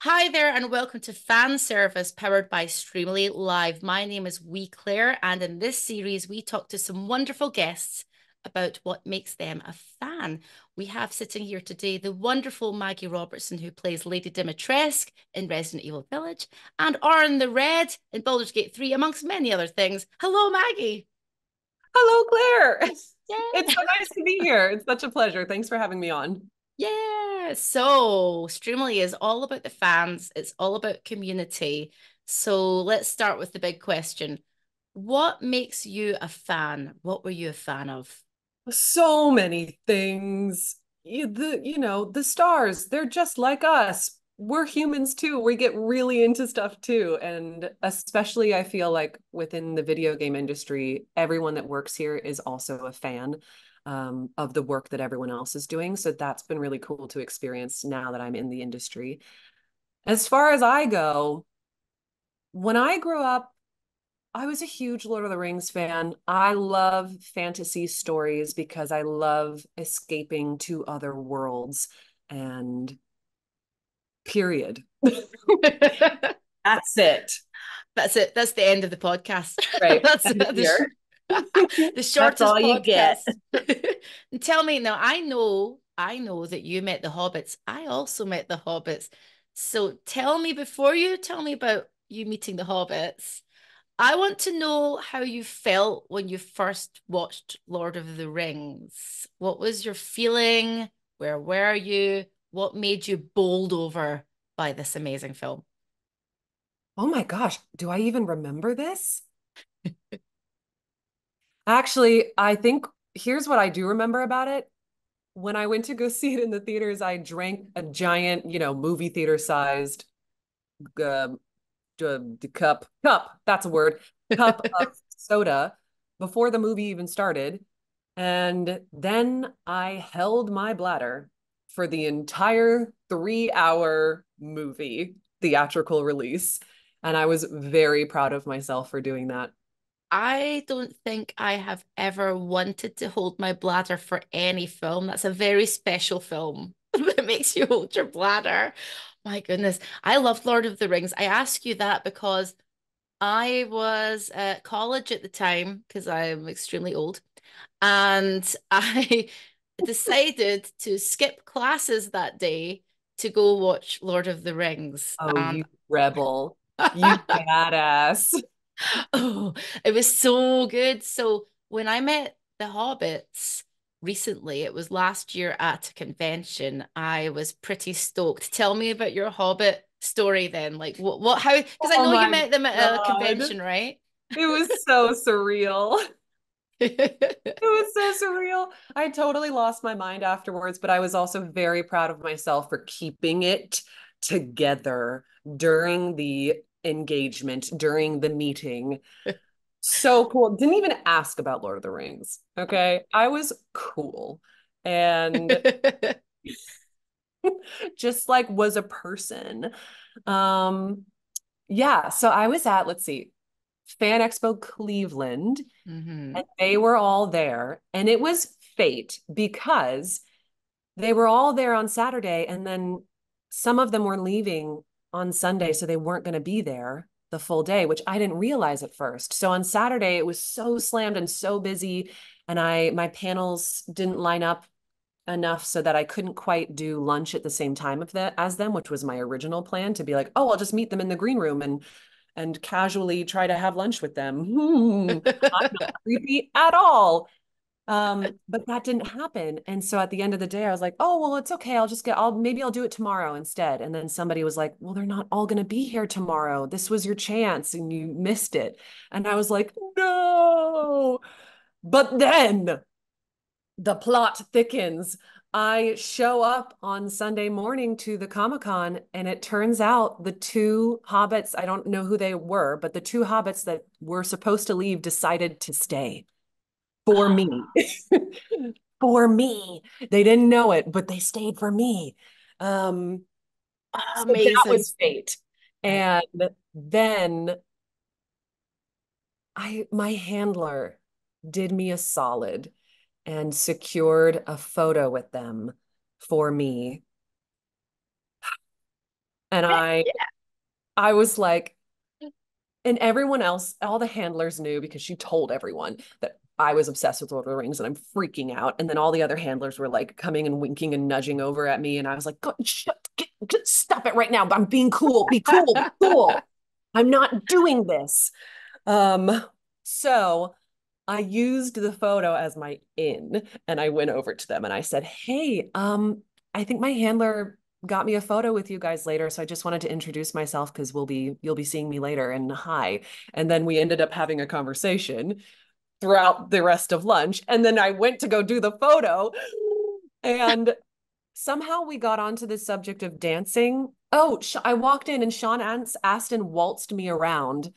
Hi there, and welcome to Fan Service powered by Streamily Live. My name is Wee Claire, and in this series, we talk to some wonderful guests about what makes them a fan. We have sitting here today the wonderful Maggie Robertson, who plays Lady Dimitrescu in Resident Evil Village, and Orin the Red in Baldur's Gate 3, amongst many other things. Hello, Maggie. Hello, Claire. It's Yeah. so nice to be here. It's such a pleasure. Thanks for having me on. Yeah. So, Streamily is all about the fans, it's all about community. So, let's start with the big question. What makes you a fan? What were you a fan of? So many things. The stars, they're just like us. We're humans too. We get really into stuff too. And especially, I feel like within the video game industry, everyone that works here is also a fan of the work that everyone else is doing. So that's been really cool to experience now that I'm in the industry. As far as I go, when I grew up, I was a huge Lord of the Rings fan. I love fantasy stories because I love escaping to other worlds and period. That's it. That's it. That's the end of the podcast. Right. That's End the, here. the That's shortest all you get. podcast. And tell me now, I know that you met the Hobbits. I also met the Hobbits. So tell me before you tell me about you meeting the Hobbits. I want to know how you felt when you first watched Lord of the Rings. What was your feeling? Where were you? What made you bowled over by this amazing film? Oh my gosh, do I even remember this? Actually, I think here's what I do remember about it. When I went to go see it in the theaters, I drank a giant, movie theater sized um, the cup, that's a word, cup of soda before the movie even started. And then I held my bladder for the entire 3 hour movie theatrical release. And I was very proud of myself for doing that. I don't think I have ever wanted to hold my bladder for any film. That's a very special film that makes you hold your bladder. My goodness. I loved Lord of the Rings. I ask you that because I was at college at the time because I'm extremely old. And I decided to skip classes that day to go watch Lord of the Rings. Oh, And you rebel. You badass. oh, it was so good. So when I met the Hobbits recently, it was last year at a convention, I was pretty stoked. Tell me about your Hobbit story then. Like how, because I Oh know you my met them at a God. convention, right? It was so surreal. It was so surreal. I totally lost my mind afterwards, but I was also very proud of myself for keeping it together during the engagement, during the meeting. So cool. Didn't even ask about Lord of the Rings. Okay. I was cool and just like was a person. Um, yeah. So I was at, let's see, Fan Expo Cleveland. hmm And they were all there. And it was fate because they were all there on Saturday. And then some of them were leaving on Sunday. So they weren't going to be there the full day, which I didn't realize at first. So on Saturday, it was so slammed and so busy. And my panels didn't line up enough so that I couldn't quite do lunch at the same time of that as them, which was my original plan to be like, oh, I'll just meet them in the green room and casually try to have lunch with them. I'm not creepy at all. But that didn't happen. And so at the end of the day, I was like, oh, well, it's okay. Maybe I'll do it tomorrow instead. And then somebody was like, well, they're not all going to be here tomorrow. This was your chance and you missed it. And I was like, no. But then the plot thickens. I show up on Sunday morning to the Comic-Con, and it turns out the two hobbits, I don't know who they were, but the two hobbits that were supposed to leave decided to stay for me. For me. They didn't know it, but they stayed for me. Um, so that Amazing. was fate. Right. And then my handler did me a solid and secured a photo with them for me. And I was like, and everyone else, all the handlers knew because she told everyone that I was obsessed with Lord of the Rings and I'm freaking out. And then all the other handlers were like coming and winking and nudging over at me. And I was like, just stop it right now. I'm being cool. Be cool. Be cool. I'm not doing this. Um, so I used the photo as my in and I went over to them and I said, hey, I think my handler got me a photo with you guys later. So I just wanted to introduce myself because you'll be seeing me later and hi. And then we ended up having a conversation throughout the rest of lunch. And then I went to go do the photo and somehow we got onto the subject of dancing. Oh, I walked in and Sean Astin waltzed me around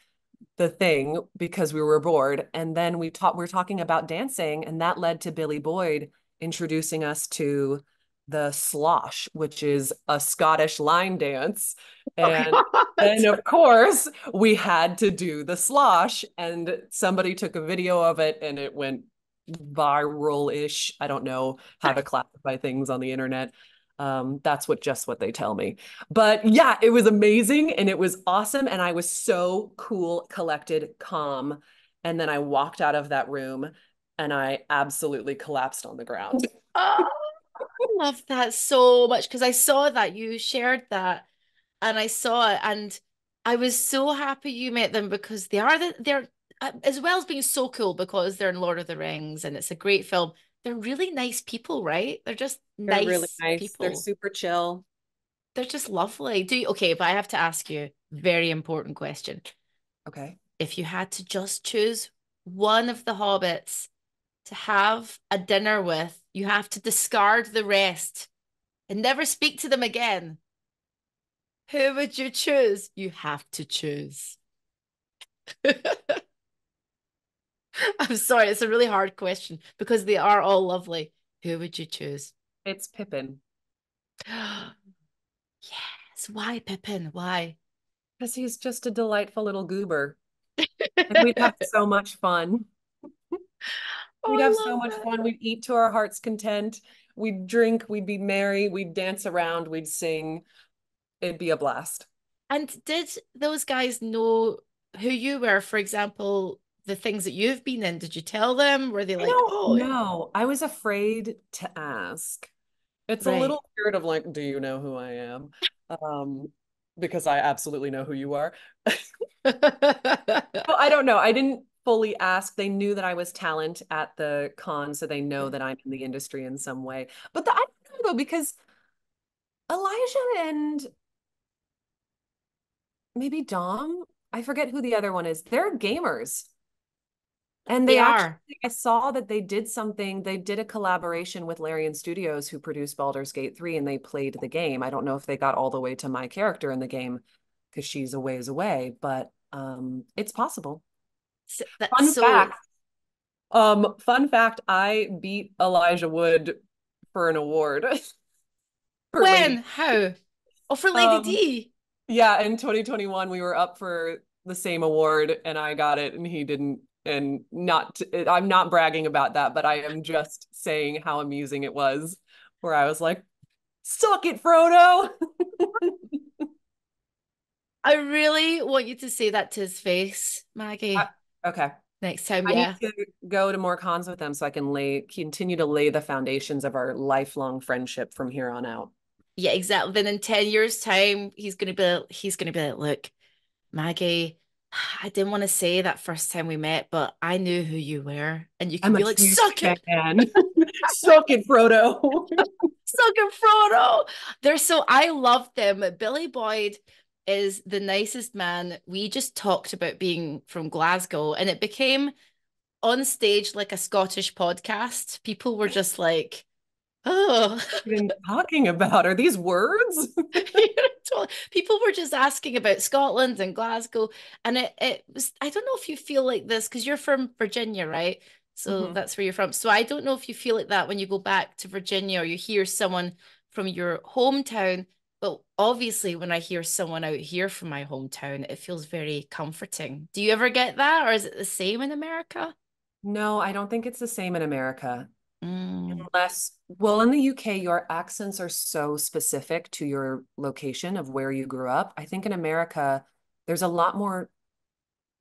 the thing because we were bored. And then we're talking about dancing, and that led to Billy Boyd introducing us to the slosh, which is a Scottish line dance. Oh And then, God. of course, we had to do the slosh, and somebody took a video of it and it went viral-ish. I don't know how to classify things on the internet. That's what they tell me. But yeah, it was amazing and it was awesome. And I was so cool, collected, calm. And then I walked out of that room and I absolutely collapsed on the ground. Oh, I love that so much because I saw that you shared that and I saw it and I was so happy you met them because they're as well as being so cool because they're in Lord of the Rings and it's a great film. They're really nice people, right? They're just They're really nice nice. They're people. super chill. They're just lovely. Okay, but I have to ask you, very important question. Okay. If you had to just choose one of the hobbits to have a dinner with, you have to discard the rest and never speak to them again. Who would you choose? You have to choose. I'm sorry, it's a really hard question because they are all lovely. Who would you choose? It's Pippin Yes. Why, Pippin? Why? because he's just a delightful little goober. And we'd have so much fun. Oh, We'd I have so love much that. fun. We'd eat to our heart's content. We'd drink. We'd be merry. We'd dance around. We'd sing. It'd be a blast. And did those guys know who you were? For example, the things that you've been in, did you tell them? Were they I like, don't oh, know. I was afraid to ask. It's a right. little weird of like, do you know who I am? Um, because I absolutely know who you are. No, I don't know. I didn't fully ask. They knew that I was talent at the con, so they know that I'm in the industry in some way. But I don't know though, because Elijah and maybe Dom, I forget who the other one is. They're gamers. And They they actually, are. I saw that they did something, they did a collaboration with Larian Studios, who produced Baldur's Gate 3, and they played the game. I don't know if they got all the way to my character in the game because she's a ways away, but it's possible. Fun So fact, fun fact, I beat Elijah Wood for an award for when? Lady. How? Oh, for Lady Um, D. yeah, in 2021 we were up for the same award and I got it and he didn't. And I'm not bragging about that, but I am just saying how amusing it was where I was like, suck it, Frodo. I really want you to say that to his face, I, Maggie, okay. next time. I need Yeah. to go to more cons with them so I can continue to lay the foundations of our lifelong friendship from here on out. Yeah, exactly. Then in 10 years' time, he's gonna be like, look, Maggie, I didn't want to say that first time we met, but I knew who you were. And you can I'm a be like, huge suck it, fan. Suck it, Frodo. suck it, Frodo. They're so I love them. Billy Boyd is the nicest man. We just talked about being from Glasgow, and it became on stage like a Scottish podcast. People were just like, oh. Even talking about are these words? People were just asking about Scotland and Glasgow, and it was. I don't know if you feel like this because you're from Virginia, right? So Mhm. that's where you're from. So I don't know if you feel like that when you go back to Virginia or you hear someone from your hometown. But obviously, when I hear someone out here from my hometown, it feels very comforting. Do you ever get that, or is it the same in America? No, I don't think it's the same in America. Mm, Unless, well, in the UK, your accents are so specific to your location of where you grew up. I think in America, there's a lot more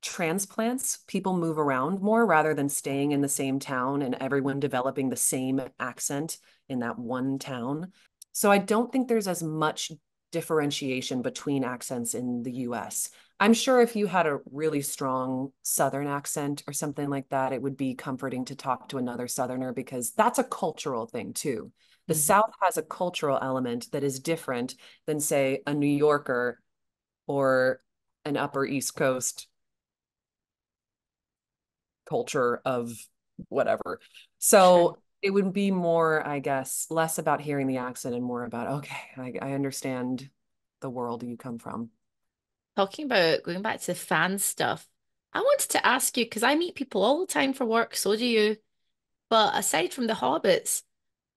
transplants. People move around more rather than staying in the same town and everyone developing the same accent in that one town. So I don't think there's as much differentiation between accents in the US. I'm sure if you had a really strong Southern accent or something like that, it would be comforting to talk to another Southerner because that's a cultural thing too. The mhm. South has a cultural element that is different than, say, a New Yorker or an Upper East Coast culture of whatever. True. So it would be more, I guess, less about hearing the accent and more about, okay, I understand the world you come from. Talking about going back to the fan stuff, I wanted to ask you because I meet people all the time for work, so do you. But aside from the Hobbits,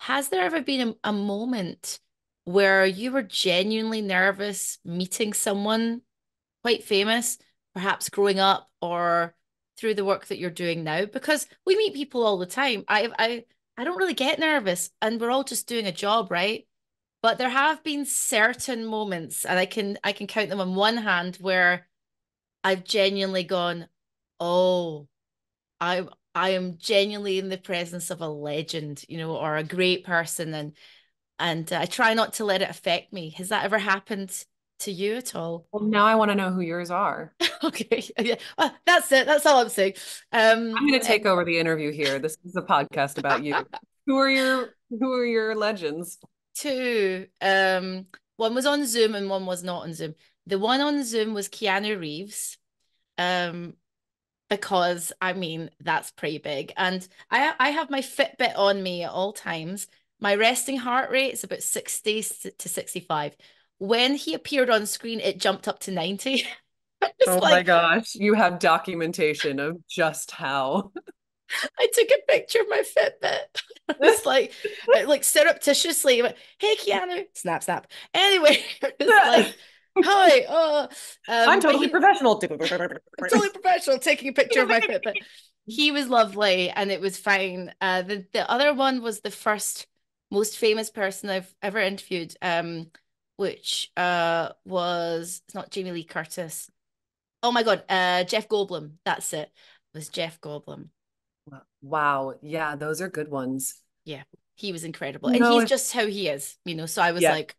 has there ever been a moment where you were genuinely nervous meeting someone quite famous, perhaps growing up or through the work that you're doing now? Because we meet people all the time. I don't really get nervous, and we're all just doing a job, right? But there have been certain moments, and I can count them on one hand where I've genuinely gone, oh, I am genuinely in the presence of a legend, or a great person, and I try not to let it affect me. Has that ever happened to you at all? Well, now I want to know who yours are. Okay, yeah, well, that's it. That's all I'm saying. I'm going to Eh, take over the interview here. This is a podcast about you. Who are your legends? two. One was on Zoom and one was not on Zoom. The one on Zoom was Keanu Reeves. Um, because I mean that's pretty big. And I have my Fitbit on me at all times. My resting heart rate is about 60 to 65. When he appeared on screen, it jumped up to 90. It's Oh my like gosh, you have documentation of just how. I took a picture of my Fitbit. I was like surreptitiously, went, hey Keanu, snap, snap. Anyway, it's like, hi, I'm but totally he professional. totally professional taking a picture of my Fitbit. He was lovely and it was fine. The other one was the first most famous person I've ever interviewed, which was it's not Jamie Lee Curtis. Oh my God, Jeff Goldblum. That's it. It was Jeff Goldblum. Wow. Yeah, those are good ones. Yeah, he was incredible. And No, he's just how he is. So I was yeah. like,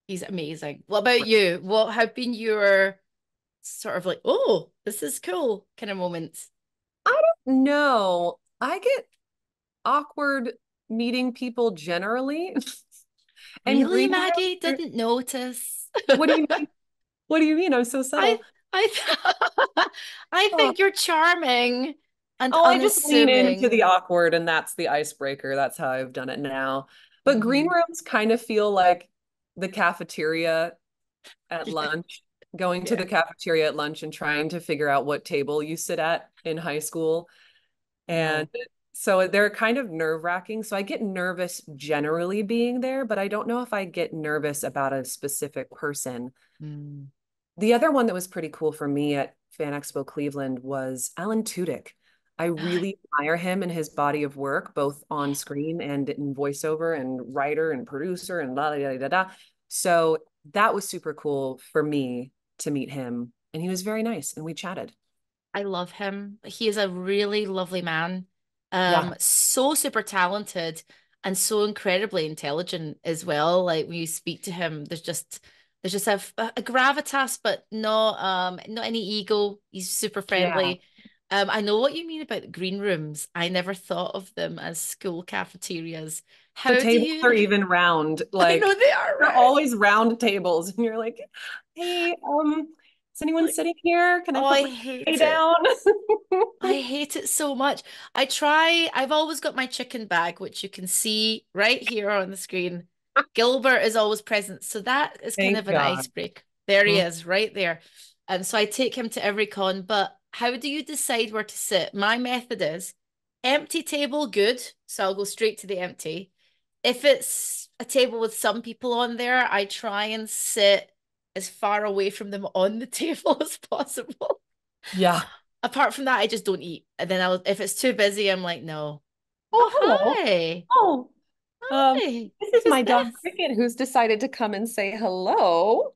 he's amazing. What about you? What have been your sort of like, oh, this is cool kind of moments? I don't know. I get awkward meeting people generally. And Really, green Maggie? room, Didn't notice. what do you mean? What do you mean? I'm so I subtle. I I Oh, think you're charming and oh, I just lean into unassuming. the awkward and that's the icebreaker. That's how I've done it now. But green Hmm. rooms kind of feel like the cafeteria at Yeah, lunch, going to yeah. the cafeteria at lunch and trying to figure out what table you sit at in high school. And Oh. so they're kind of nerve-wracking. So I get nervous generally being there, but I don't know if I get nervous about a specific person. Mm. The other one that was pretty cool for me at Fan Expo Cleveland was Alan Tudyk. I Ah, really admire him and his body of work, both on screen and in voiceover and writer and producer and la da da da da. So that was super cool for me to meet him. And he was very nice and we chatted. I love him. He is a really lovely man. Yeah. So super talented and so incredibly intelligent as well. Like when you speak to him, there's just a gravitas, but not any ego. He's super Yeah. friendly. I know what you mean about the green rooms. I never thought of them as school cafeterias. The How do tables are you? even round. I know Like they are they're round. always round tables. And you're like, hey, is anyone Like, sitting here? Can I oh, put I my tray hate it. down? I hate it so much. I've always got my chicken bag, which you can see right here on the screen. Gilbert is always present. So that is kind Thank of an God. icebreaker. There he Mm. is, right there. And so I take him to every con. But how do you decide where to sit? My method is empty table, good. So I'll go straight to the empty. If it's a table with some people on there, I try and sit as far away from them on the table as possible. Yeah. Apart from that, I just don't eat. And then if it's too busy, I'm like, no. Oh, hello. hi. Oh, um, Hi. this is Who's my dog this? Cricket who's decided to come and say hello.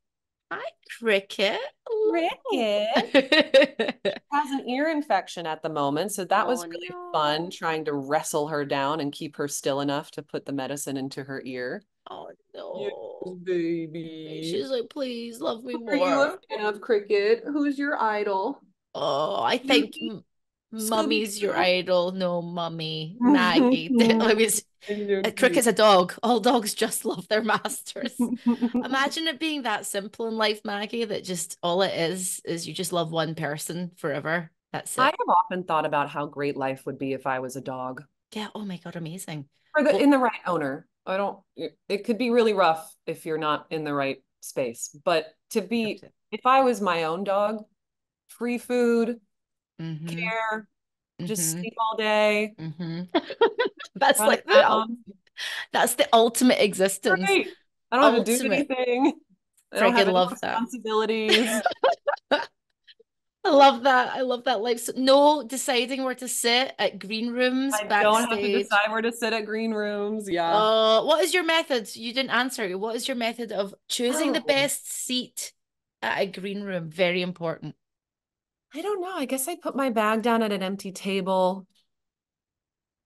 Hi, Cricket. Hello. Cricket has an ear infection at the moment, so that Oh, was really fun no. trying to wrestle her down and keep her still enough to put the medicine into her ear. Oh, Yes, no. baby. She's like, please love me Who are you more. a fan of, Cricket? Who's your idol? Oh, I think Scooby? Mummy's your Scooby-Doo? idol. No, Mummy. Maggie. Let me Cricket's a dog. All dogs just love their masters. Imagine it being that simple in life, Maggie, that just all it is you just love one person forever. That's I it. have often thought about how great life would be if I was a dog. Yeah. Oh my God, amazing. For the Well, in the right owner. I don't it could be really rough if you're not in the right space. But to be if I was my own dog, free food, mm-hmm. care, just Mm-hmm. sleep all day, Mm-hmm. That's run like around. that's the ultimate existence. Great. I don't have to do Ultimate. anything. I don't Friggin' have any love that. responsibilities. I love that. I love that life. So, no deciding where to sit at green rooms, I don't have to backstage. decide where to sit at green rooms. Yeah. What is your method? You didn't answer. What is your method of choosing the Oh, best seat at a green room? Very important. I don't know. I guess I put my bag down at an empty table.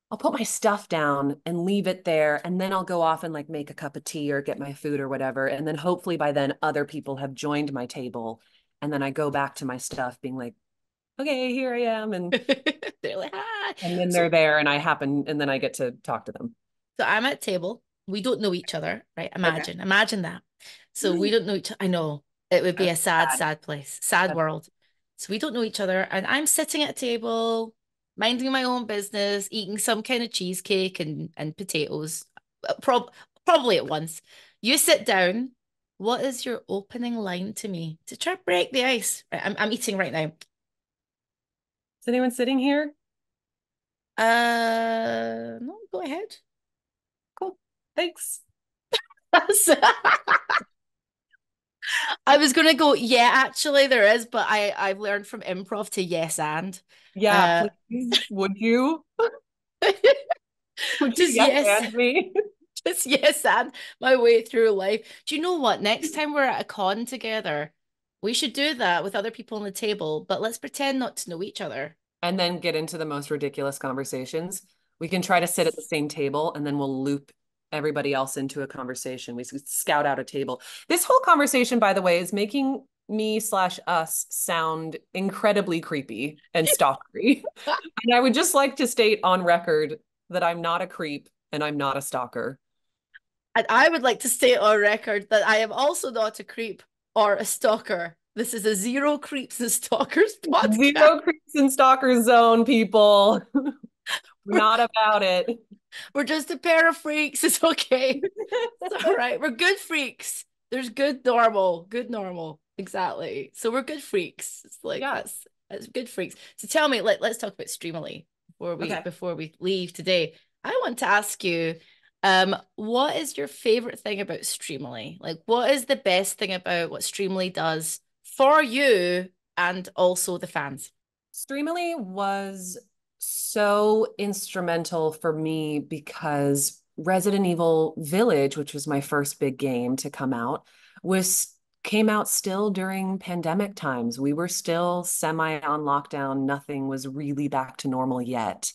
I'll put my stuff down and leave it there. And then I'll go off and like make a cup of tea or get my food or whatever. And then hopefully by then other people have joined my table. And then I go back to my stuff being like, okay, here I am. They're like, ah. And then they're So, there and and then I get to talk to them. so I'm at table. We don't know each other, right? Okay. Imagine that. So we don't know each other. I know it would be That's a sad, bad. sad place, sad That's world. So we don't know each other, and I'm sitting at a table, minding my own business, eating some kind of cheesecake and potatoes, prob probably at once. You sit down. What is your opening line to me to try to break the ice? Right, I'm eating right now. Is anyone sitting here? No, go ahead. Cool. Thanks. I was gonna go, yeah, actually there is, but I've learned from improv to yes and. Yeah, Uh please. Would you? Would you just yes yes, and me? just yes and my way through life. Do you know what? Next time we're at a con together, we should do that with other people on the table, but let's pretend not to know each other. And then get into the most ridiculous conversations. We can try to sit at the Yes. same table and then we'll loop everybody else into a conversation. We scout out a table. This whole conversation, by the way, is making me slash us sound incredibly creepy and stalkery. And I would just like to state on record that I'm not a creep and I'm not a stalker. And I would like to state on record that I am also not a creep or a stalker. This is a zero creeps and stalkers podcast. Zero creeps and stalker zone, people. Not about it. We're just a pair of freaks. It's okay. It's all right. We're good freaks. There's good normal, good normal. Exactly. So we're good freaks. It's like Yeah. that's good freaks. So tell me, let's talk about Streamily Okay. before we leave today. I want to ask you, what is your favorite thing about Streamily? Like, what is the best thing about what Streamily does for you and also the fans? Streamily was so instrumental for me because Resident Evil Village, which was my first big game to come out, was came out still during pandemic times. We were still semi on lockdown. Nothing was really back to normal yet.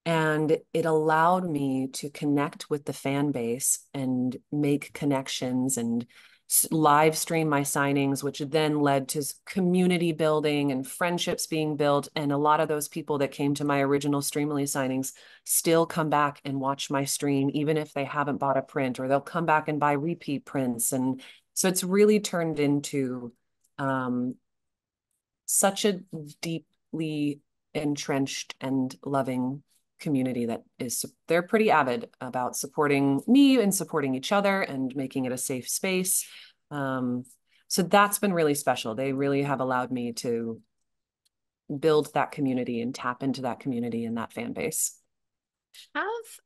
And it allowed me to connect with the fan base and make connections and live stream my signings, which then led to community building and friendships being built. And a lot of those people that came to my original Streamily signings still come back and watch my stream, even if they haven't bought a print, or they'll come back and buy repeat prints. And so it's really turned into um, such a deeply entrenched and loving community that is they're pretty avid about supporting me and supporting each other and making it a safe space. So that's been really special. They really have allowed me to build that community and tap into that community and that fan base.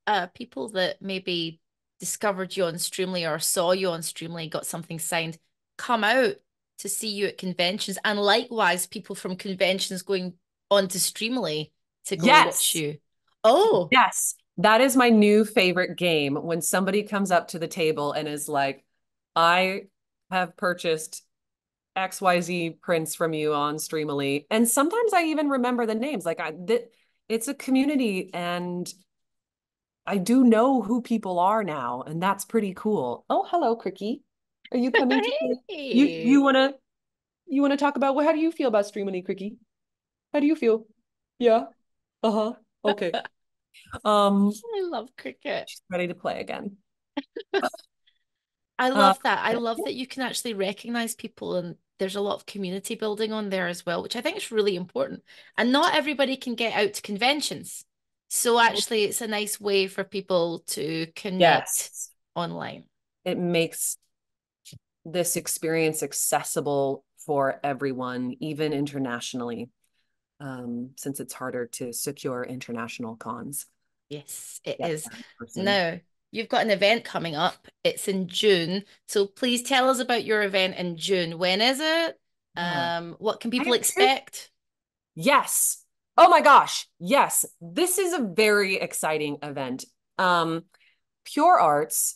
Have people that maybe discovered you on Streamly or saw you on Streamly, got something signed, come out to see you at conventions, and likewise people from conventions going on to Streamly to go watch Yes. you. Oh, Yes. That is my new favorite game when somebody comes up to the table and is like, I have purchased XYZ prints from you on Streamily. And sometimes I even remember the names. It's a community and I do know who people are now, and that's pretty cool. Oh, hello, Cricky. Are you coming to play? You Hey, you wanna you wanna talk about how do you feel about Streamily, Cricky? How do you feel? Yeah. Uh-huh. Okay. Um, I love cricket. she's ready to play again. I Uh, love that. I love that you can actually recognize people and there's a lot of community building on there as well, which I think is really important. And not everybody can get out to conventions. So actually it's a nice way for people to connect yes, online. it makes this experience accessible for everyone, even internationally, since it's harder to secure international cons. Yes, it Get is. that in person. Now, you've got an event coming up. It's in June. So please tell us about your event in June. When is it? Yeah. What can I people have two. expect? Yes. Oh my gosh. Yes. This is a very exciting event. Um, Pure Arts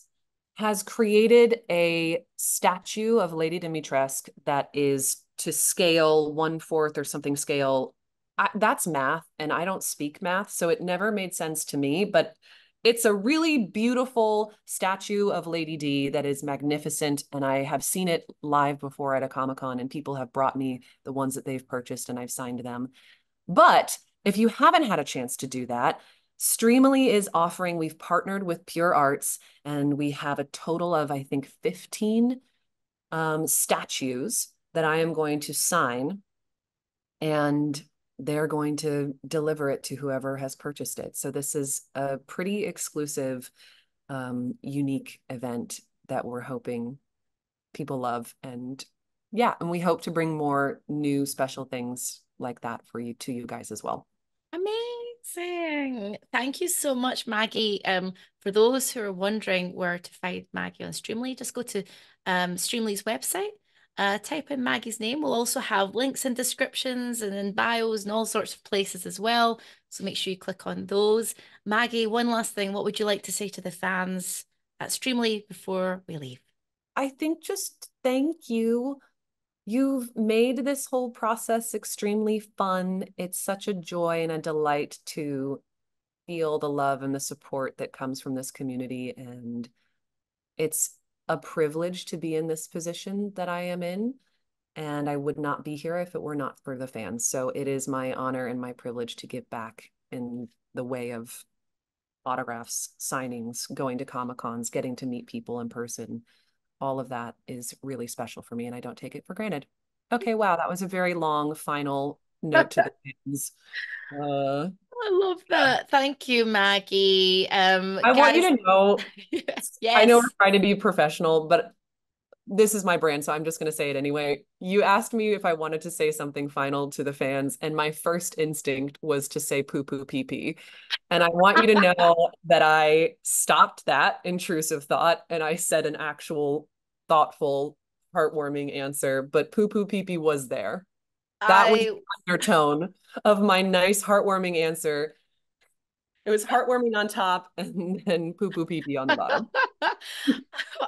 has created a statue of Lady Dimitrescu that is to scale 1/4 or something scale. That's math, and I don't speak math, so it never made sense to me. But it's a really beautiful statue of Lady D that is magnificent, and I have seen it live before at a Comic-Con, and people have brought me the ones that they've purchased, and I've signed them. But if you haven't had a chance to do that, Streamily is offering, we've partnered with Pure Arts, and we have a total of, I think, 15 statues that I am going to sign, and they're going to deliver it to whoever has purchased it. So this is a pretty exclusive, unique event that we're hoping people love. And yeah, and we hope to bring more new special things like that for you to you guys as well. Amazing. Thank you so much, Maggie. For those who are wondering where to find Maggie on Streamly, just go to Streamly's website, type in Maggie's name. We'll also have links in descriptions and in bios and all sorts of places as well. So make sure you click on those. Maggie, one last thing. What would you like to say to the fans at Streamly before we leave? I think just thank you. You've made this whole process extremely fun. It's such a joy and a delight to feel the love and the support that comes from this community. And it's a privilege to be in this position that I am in. And I would not be here if it were not for the fans. So it is my honor and my privilege to give back in the way of autographs, signings, going to Comic Cons, getting to meet people in person. All of that is really special for me, and I don't take it for granted. Okay, wow, that was a very long final note to the fans. Uh, I love that. Thank you, Maggie. I want you Guys, to know, I know we're yes. trying to be professional, but this is my brand, so I'm just going to say it anyway. You asked me if I wanted to say something final to the fans, and my first instinct was to say poo poo pee pee. And I want you to know that I stopped that intrusive thought and I said an actual thoughtful, heartwarming answer, but poo poo pee pee was there. That was I the undertone of my nice, heartwarming answer. It was heartwarming on top and then poo poo pee pee on the bottom.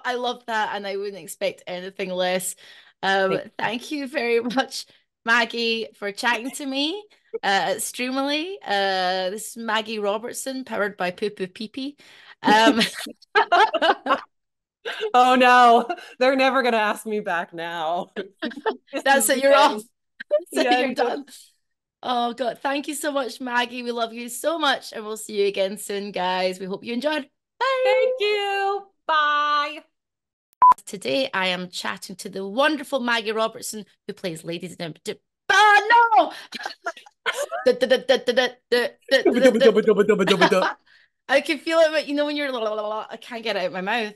I love that, and I wouldn't expect anything less. Thank Thank you very much, Maggie, for chatting to me at Streamily. This is Maggie Robertson, powered by Poo Poo Pee Pee. Um, Oh no, they're never gonna ask me back now. This that's is it. the You're off. end. That's The it. You're end. done. Oh God, thank you so much, Maggie. We love you so much, and we'll see you again soon, guys. We hope you enjoyed. Bye. Thank you. Bye. Today I am chatting to the wonderful Maggie Robertson, who plays Ladies in Oh no! I can feel it, but you know when you're I can't get it out of my mouth.